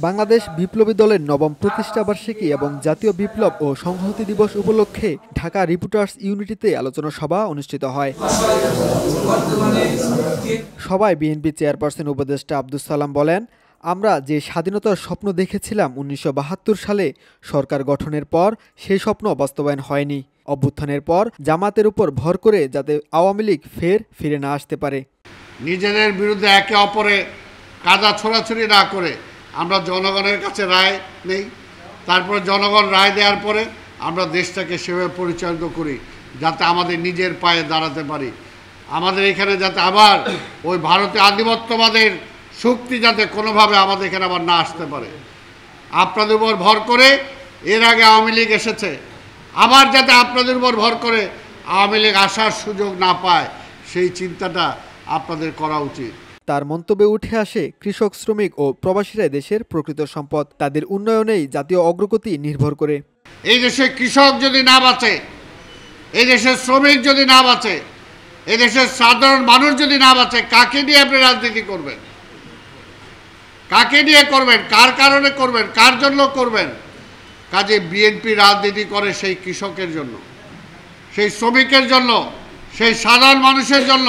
বাংলাদেশ বিপ্লবী দলের নবম প্রতিষ্ঠাবার্ষিকী এবং জাতীয় বিপ্লব ও সংহতি দিবস উপলক্ষে ঢাকা রিপোর্টার্স ইউনিটিতে আলোচনা সভা অনুষ্ঠিত হয়। সভায় বিএনপি চেয়ারপারসন উপদেষ্টা আব্দুস সালাম বলেন, আমরা যে স্বাধীনতার স্বপ্ন দেখেছিলাম ১৯৭২ সালে সরকার গঠনের পর সেই স্বপ্ন বাস্তবায়ন হয়নি। অভ্যুত্থানের পর জামাতের উপর ভর করে যাতে আওয়ামী লীগ ফিরে না আসতে পারে। নিজেদের বিরুদ্ধে একে অপরে কাদা ছোড়াছুড়ি না করে আমরা জনগণের কাছে রায় নেই, তারপর জনগণ রায় দেওয়ার পরে আমরা দেশটাকে সেভাবে পরিচালিত করি যাতে আমাদের নিজের পায়ে দাঁড়াতে পারি। আমাদের এখানে যাতে আবার ওই ভারতীয় আধিপত্যবাদের শক্তি যাতে কোনোভাবে আমাদের এখানে আবার না আসতে পারে। আপনাদের উপর ভর করে এর আগে আওয়ামী লীগ এসেছে, আবার যাতে আপনাদের উপর ভর করে আওয়ামী লীগ আসার সুযোগ না পায় সেই চিন্তাটা আপনাদের করা উচিত। তার মন্তব্যে উঠে আসে, কৃষক, শ্রমিক ও প্রবাসীরা দেশের প্রকৃত সম্পদ, তাদের উন্নয়নেই জাতীয় অগ্রগতি নির্ভর করে। এই দেশে কৃষক যদি না বাঁচে, এই দেশের শ্রমিক যদি না বাঁচে, এই দেশের সাধারণ মানুষ যদি না বাঁচে, কাকে নিয়ে আপনি রাজনীতি করবেন? কাকে নিয়ে করবেন? কার কারণে করবেন? কার জন্য করবেন? কাজে বিএনপি রাজনীতি করে সেই কৃষকের জন্য, সেই শ্রমিকের জন্য, সেই সাধারণ মানুষের জন্য।